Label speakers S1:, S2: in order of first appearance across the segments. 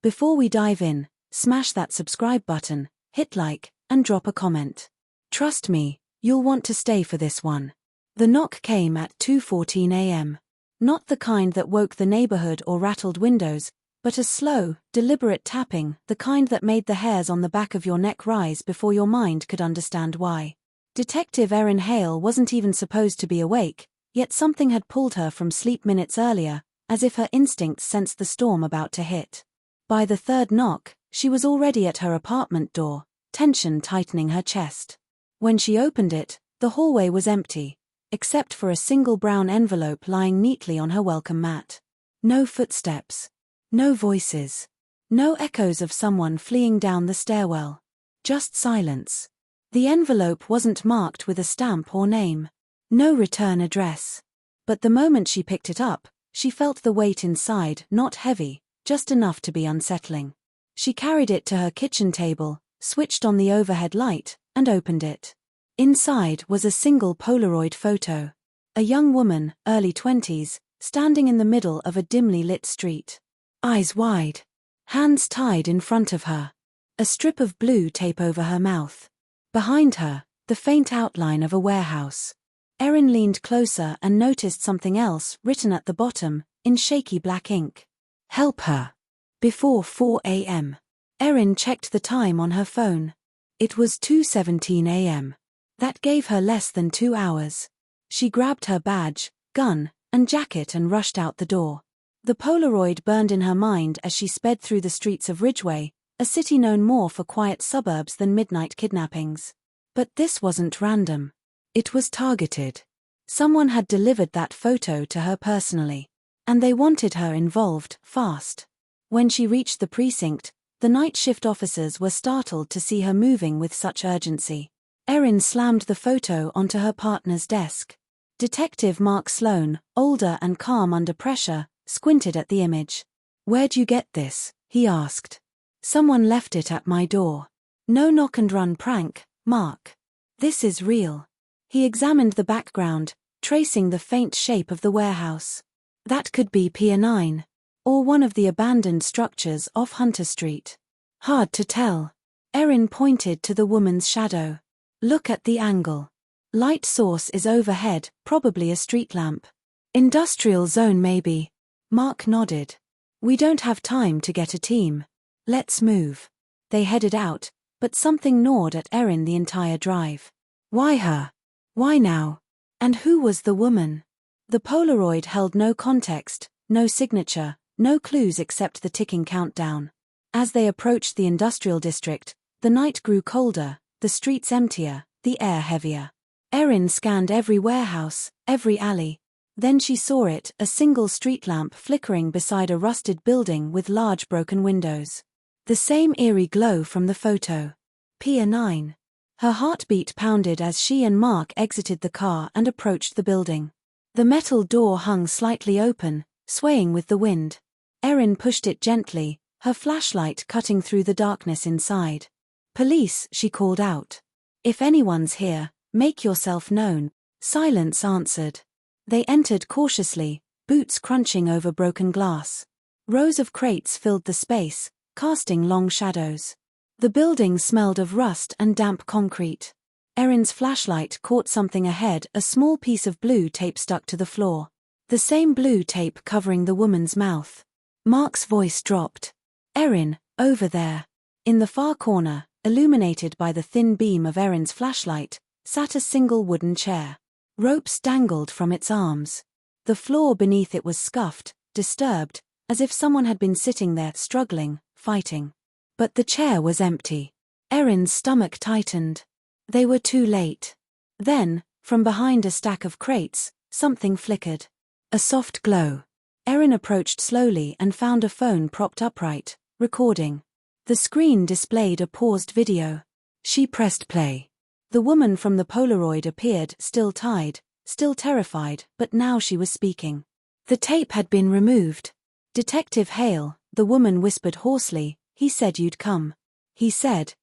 S1: Before we dive in, smash that subscribe button, hit like, and drop a comment. Trust me, you'll want to stay for this one. The knock came at 2:14 a.m. Not the kind that woke the neighborhood or rattled windows, but a slow, deliberate tapping, the kind that made the hairs on the back of your neck rise before your mind could understand why. Detective Erin Hale wasn't even supposed to be awake, yet something had pulled her from sleep minutes earlier, as if her instincts sensed the storm about to hit. By the third knock, she was already at her apartment door, tension tightening her chest. When she opened it, the hallway was empty, except for a single brown envelope lying neatly on her welcome mat. No footsteps. No voices. No echoes of someone fleeing down the stairwell. Just silence. The envelope wasn't marked with a stamp or name. No return address. But the moment she picked it up, she felt the weight inside, not heavy, just enough to be unsettling. She carried it to her kitchen table, switched on the overhead light, and opened it. Inside was a single Polaroid photo. A young woman, early 20s, standing in the middle of a dimly lit street. Eyes wide. Hands tied in front of her. A strip of blue tape over her mouth. Behind her, the faint outline of a warehouse. Erin leaned closer and noticed something else written at the bottom, in shaky black ink. Help her. Before 4 a.m. Erin checked the time on her phone. It was 2:17 a.m. That gave her less than 2 hours. She grabbed her badge, gun, and jacket and rushed out the door. The Polaroid burned in her mind as she sped through the streets of Ridgeway, a city known more for quiet suburbs than midnight kidnappings. But this wasn't random. It was targeted. Someone had delivered that photo to her personally. And they wanted her involved, fast. When she reached the precinct, the night shift officers were startled to see her moving with such urgency. Erin slammed the photo onto her partner's desk. Detective Mark Sloan, older and calm under pressure, squinted at the image. "Where'd you get this?" he asked. "Someone left it at my door. No knock-and-run prank, Mark. This is real." He examined the background, tracing the faint shape of the warehouse. That could be Pier 9. Or one of the abandoned structures off Hunter Street. Hard to tell. Erin pointed to the woman's shadow. "Look at the angle. Light source is overhead, probably a street lamp. Industrial zone maybe." Mark nodded. "We don't have time to get a team. Let's move." They headed out, but something gnawed at Erin the entire drive. Why her? Why now? And who was the woman? The Polaroid held no context, no signature, no clues except the ticking countdown. As they approached the industrial district, the night grew colder, the streets emptier, the air heavier. Erin scanned every warehouse, every alley. Then she saw it, a single street lamp flickering beside a rusted building with large broken windows. The same eerie glow from the photo. Pier 9. Her heartbeat pounded as she and Mark exited the car and approached the building. The metal door hung slightly open, swaying with the wind. Erin pushed it gently, her flashlight cutting through the darkness inside. "Police," she called out. "If anyone's here, make yourself known." Silence answered. They entered cautiously, boots crunching over broken glass. Rows of crates filled the space, casting long shadows. The building smelled of rust and damp concrete. Erin's flashlight caught something ahead, a small piece of blue tape stuck to the floor. The same blue tape covering the woman's mouth. Mark's voice dropped. "Erin, over there." In the far corner, illuminated by the thin beam of Erin's flashlight, sat a single wooden chair. Ropes dangled from its arms. The floor beneath it was scuffed, disturbed, as if someone had been sitting there, struggling, fighting. But the chair was empty. Erin's stomach tightened. They were too late. Then, from behind a stack of crates, something flickered. A soft glow. Erin approached slowly and found a phone propped upright, recording. The screen displayed a paused video. She pressed play. The woman from the Polaroid appeared, still tied, still terrified, but now she was speaking. The tape had been removed. "Detective Hale," the woman whispered hoarsely, "he said you'd come. He said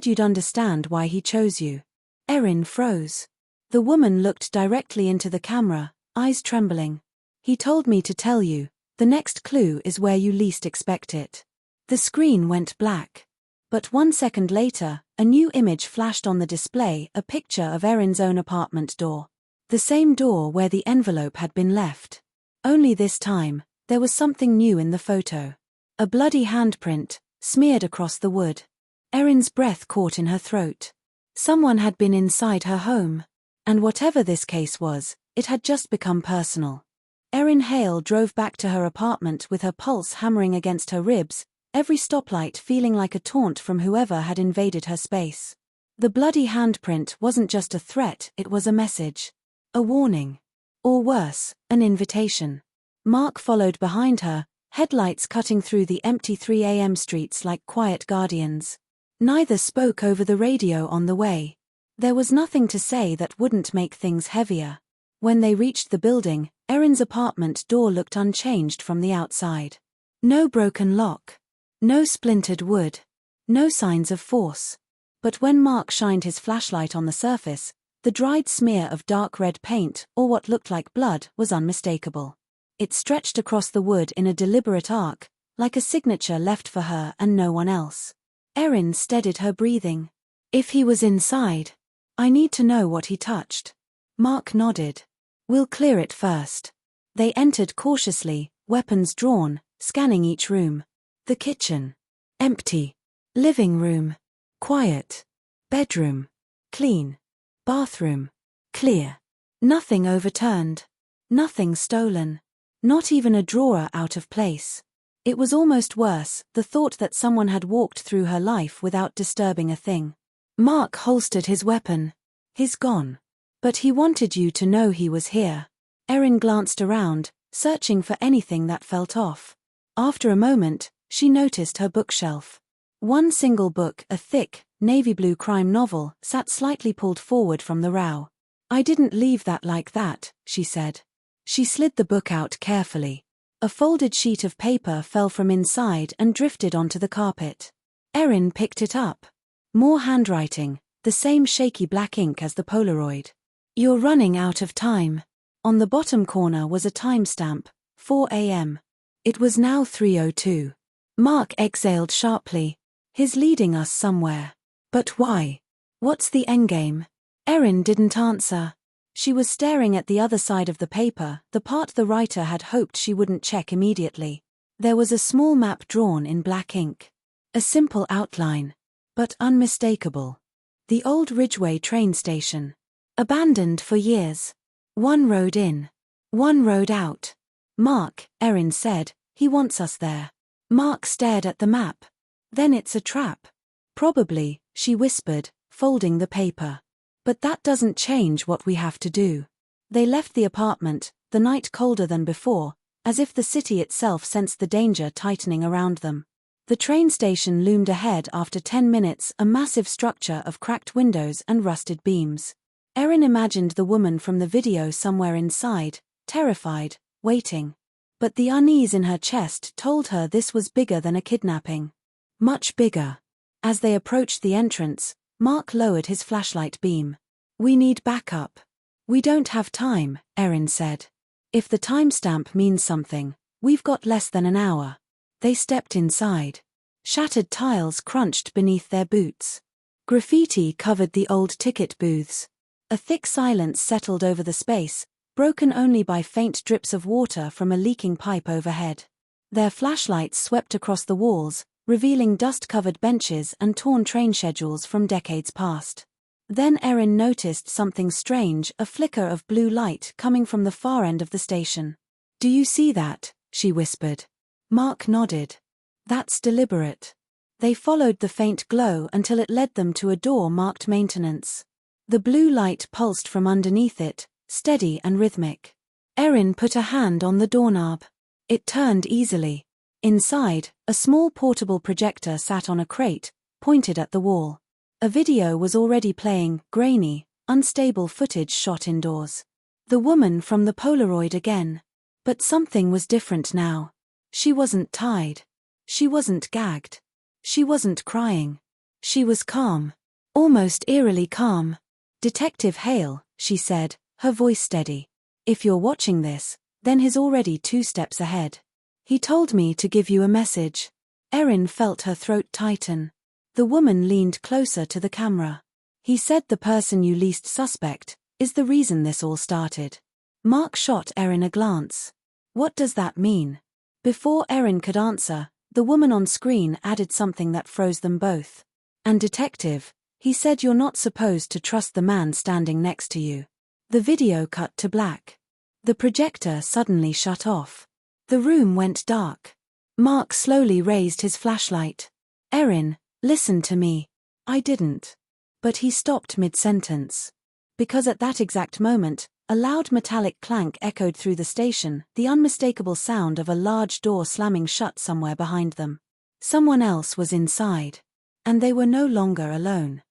S1: you'd understand why he chose you." Erin froze. The woman looked directly into the camera, eyes trembling. "He told me to tell you, the next clue is where you least expect it." The screen went black. But 1 second later, a new image flashed on the display, a picture of Erin's own apartment door. The same door where the envelope had been left. Only this time, there was something new in the photo. A bloody handprint, smeared across the wood. Erin's breath caught in her throat. Someone had been inside her home. And whatever this case was, it had just become personal. Erin Hale drove back to her apartment with her pulse hammering against her ribs, every stoplight feeling like a taunt from whoever had invaded her space. The bloody handprint wasn't just a threat, it was a message. A warning. Or worse, an invitation. Mark followed behind her, headlights cutting through the empty 3 a.m. streets like quiet guardians. Neither spoke over the radio on the way. There was nothing to say that wouldn't make things heavier. When they reached the building, Erin's apartment door looked unchanged from the outside. No broken lock. No splintered wood. No signs of force. But when Mark shined his flashlight on the surface, the dried smear of dark red paint, or what looked like blood, was unmistakable. It stretched across the wood in a deliberate arc, like a signature left for her and no one else. Erin steadied her breathing. If he was inside, I need to know what he touched. Mark nodded. We'll clear it first. They entered cautiously, weapons drawn, scanning each room. The kitchen. Empty. Living room. Quiet. Bedroom. Clean. Bathroom. Clear. Nothing overturned. Nothing stolen. Not even a drawer out of place. It was almost worse, the thought that someone had walked through her life without disturbing a thing. Mark holstered his weapon. He's gone. But he wanted you to know he was here. Erin glanced around, searching for anything that felt off. After a moment, she noticed her bookshelf. One single book, a thick, navy blue crime novel, sat slightly pulled forward from the row. I didn't leave that like that, she said. She slid the book out carefully. A folded sheet of paper fell from inside and drifted onto the carpet. Erin picked it up. More handwriting, the same shaky black ink as the Polaroid. You're running out of time. On the bottom corner was a timestamp, 4 a.m. It was now 3:02. Mark exhaled sharply. He's leading us somewhere. But why? What's the endgame? Erin didn't answer. She was staring at the other side of the paper, the part the writer had hoped she wouldn't check immediately. There was a small map drawn in black ink. A simple outline. But unmistakable. The old Ridgeway train station. Abandoned for years. One road in. One road out. Mark, Erin said, he wants us there. Mark stared at the map. Then it's a trap. Probably, she whispered, folding the paper. But that doesn't change what we have to do. They left the apartment, the night colder than before, as if the city itself sensed the danger tightening around them. The train station loomed ahead after 10 minutes, a massive structure of cracked windows and rusted beams. Erin imagined the woman from the video somewhere inside, terrified, waiting. But the unease in her chest told her this was bigger than a kidnapping. Much bigger. As they approached the entrance, Mark lowered his flashlight beam. We need backup. We don't have time, Erin said. If the timestamp means something, we've got less than an hour. They stepped inside. Shattered tiles crunched beneath their boots. Graffiti covered the old ticket booths. A thick silence settled over the space, broken only by faint drips of water from a leaking pipe overhead. Their flashlights swept across the walls, revealing dust-covered benches and torn train schedules from decades past. Then Erin noticed something strange, a flicker of blue light coming from the far end of the station. Do you see that? She whispered. Mark nodded. That's deliberate. They followed the faint glow until it led them to a door marked maintenance. The blue light pulsed from underneath it, steady and rhythmic. Erin put a hand on the doorknob. It turned easily. Inside, a small portable projector sat on a crate, pointed at the wall. A video was already playing, grainy, unstable footage shot indoors. The woman from the Polaroid again. But something was different now. She wasn't tied. She wasn't gagged. She wasn't crying. She was calm. Almost eerily calm. Detective Hale, she said, her voice steady. If you're watching this, then he's already 2 steps ahead. He told me to give you a message. Erin felt her throat tighten. The woman leaned closer to the camera. He said the person you least suspect is the reason this all started. Mark shot Erin a glance. What does that mean? Before Erin could answer, the woman on screen added something that froze them both. And detective, he said you're not supposed to trust the man standing next to you. The video cut to black. The projector suddenly shut off. The room went dark. Mark slowly raised his flashlight. Erin, listen to me. I didn't. But he stopped mid-sentence. Because at that exact moment, a loud metallic clank echoed through the station, the unmistakable sound of a large door slamming shut somewhere behind them. Someone else was inside. And they were no longer alone.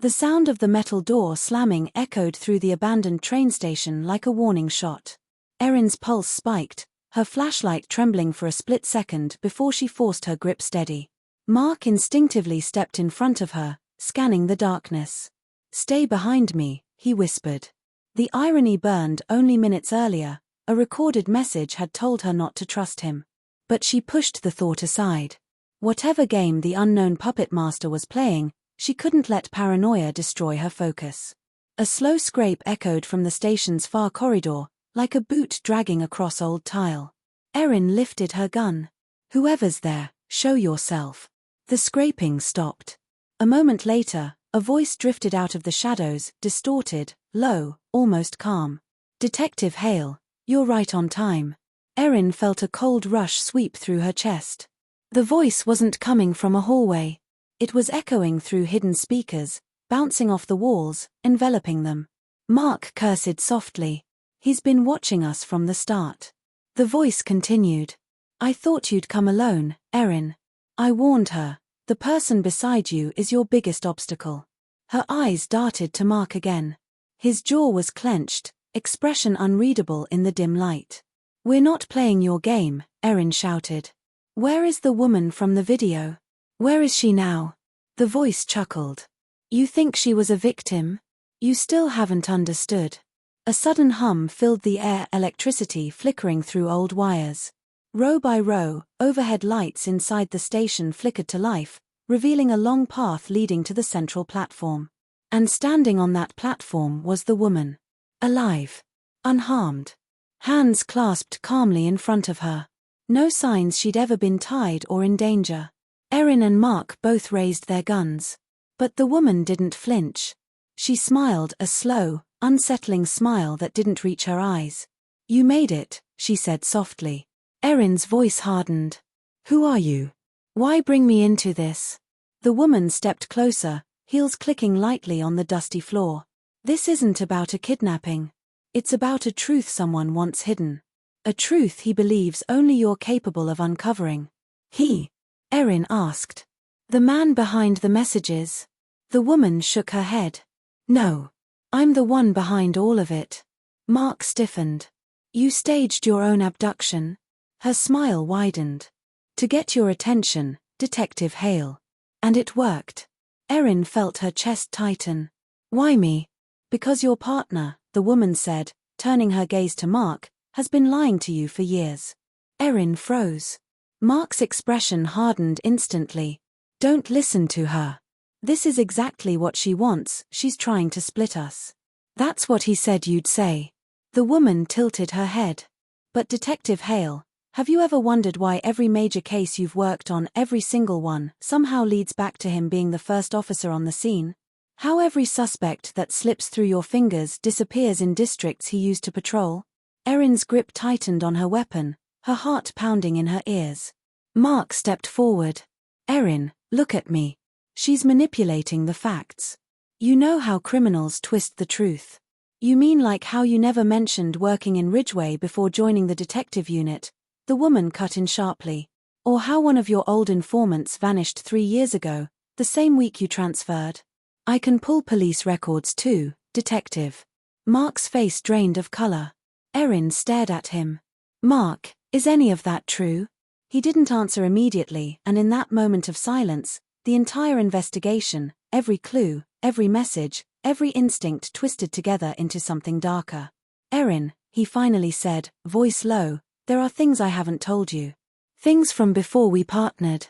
S1: The sound of the metal door slamming echoed through the abandoned train station like a warning shot. Erin's pulse spiked, her flashlight trembling for a split second before she forced her grip steady. Mark instinctively stepped in front of her, scanning the darkness. "Stay behind me," he whispered. The irony burned. Only minutes earlier, a recorded message had told her not to trust him. But she pushed the thought aside. Whatever game the unknown puppet master was playing, she couldn't let paranoia destroy her focus. A slow scrape echoed from the station's far corridor, like a boot dragging across old tile. Erin lifted her gun. "Whoever's there, show yourself." The scraping stopped. A moment later, a voice drifted out of the shadows, distorted, low, almost calm. "Detective Hale, you're right on time." Erin felt a cold rush sweep through her chest. The voice wasn't coming from a hallway. It was echoing through hidden speakers, bouncing off the walls, enveloping them. Mark cursed softly. "He's been watching us from the start." The voice continued. "I thought you'd come alone, Erin. I warned her. The person beside you is your biggest obstacle." Her eyes darted to Mark again. His jaw was clenched, expression unreadable in the dim light. "We're not playing your game," Erin shouted. "Where is the woman from the video? Where is she now?" The voice chuckled. "You think she was a victim? You still haven't understood." A sudden hum filled the air, electricity flickering through old wires. Row by row, overhead lights inside the station flickered to life, revealing a long path leading to the central platform. And standing on that platform was the woman. Alive. Unharmed. Hands clasped calmly in front of her. No signs she'd ever been tied or in danger. Erin and Mark both raised their guns. But the woman didn't flinch. She smiled, a slow, unsettling smile that didn't reach her eyes. "You made it," she said softly. Erin's voice hardened. "Who are you? Why bring me into this?" The woman stepped closer, heels clicking lightly on the dusty floor. "This isn't about a kidnapping. It's about a truth someone wants hidden. A truth he believes only you're capable of uncovering." "He?" Erin asked. "The man behind the messages." The woman shook her head. "No. I'm the one behind all of it." Mark stiffened. "You staged your own abduction?" Her smile widened. "To get your attention, Detective Hale. And it worked." Erin felt her chest tighten. "Why me?" "Because your partner," the woman said, turning her gaze to Mark, "has been lying to you for years." Erin froze. Mark's expression hardened instantly. "Don't listen to her. This is exactly what she wants. She's trying to split us." "That's what he said you'd say." The woman tilted her head. "But Detective Hale, have you ever wondered why every major case you've worked on, every single one, somehow leads back to him being the first officer on the scene? How every suspect that slips through your fingers disappears in districts he used to patrol?" Erin's grip tightened on her weapon, her heart pounding in her ears. Mark stepped forward. "Erin, look at me. She's manipulating the facts. You know how criminals twist the truth." "You mean like how you never mentioned working in Ridgeway before joining the detective unit?" The woman cut in sharply. "Or how one of your old informants vanished 3 years ago, the same week you transferred?" "I can pull police records too, detective." Mark's face drained of color. Erin stared at him. "Mark, is any of that true?" He didn't answer immediately, and in that moment of silence, the entire investigation, every clue, every message, every instinct twisted together into something darker. "Erin," he finally said, voice low, "there are things I haven't told you. Things from before we partnered."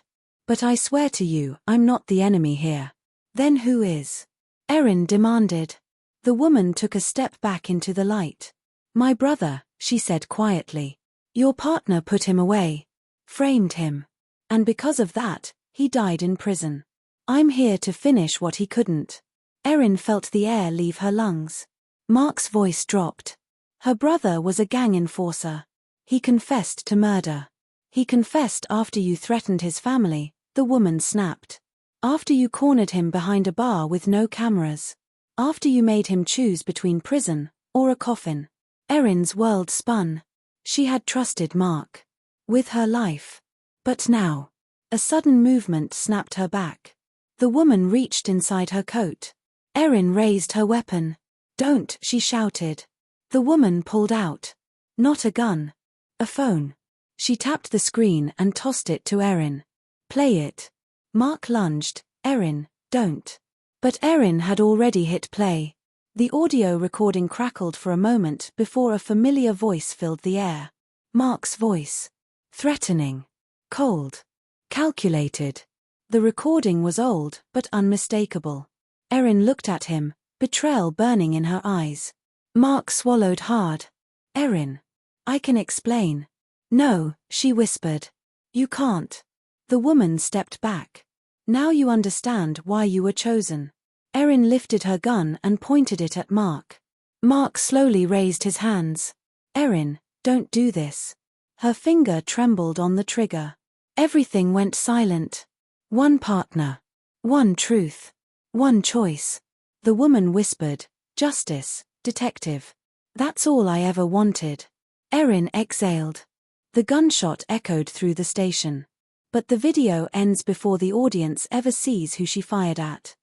S1: But I swear to you, I'm not the enemy here. Then who is? Erin demanded. The woman took a step back into the light. My brother, she said quietly. Your partner put him away. Framed him. And because of that, he died in prison. I'm here to finish what he couldn't. Erin felt the air leave her lungs. Mark's voice dropped. Her brother was a gang enforcer. He confessed to murder. He confessed after you threatened his family, the woman snapped. After you cornered him behind a bar with no cameras. After you made him choose between prison or a coffin. Erin's world spun. She had trusted Mark. With her life. But now. A sudden movement snapped her back. The woman reached inside her coat. Erin raised her weapon. Don't, she shouted. The woman pulled out. Not a gun. A phone. She tapped the screen and tossed it to Erin. Play it. Mark lunged. Erin, don't. But Erin had already hit play. The audio recording crackled for a moment before a familiar voice filled the air. Mark's voice. Threatening. Cold. Calculated. The recording was old, but unmistakable. Erin looked at him, betrayal burning in her eyes. Mark swallowed hard. Erin. I can explain. No, she whispered. You can't. The woman stepped back. Now you understand why you were chosen. Erin lifted her gun and pointed it at Mark. Mark slowly raised his hands. Erin, don't do this. Her finger trembled on the trigger. Everything went silent. One partner. One truth. One choice. The woman whispered, Justice, detective. That's all I ever wanted. Erin exhaled. The gunshot echoed through the station. But the video ends before the audience ever sees who she fired at.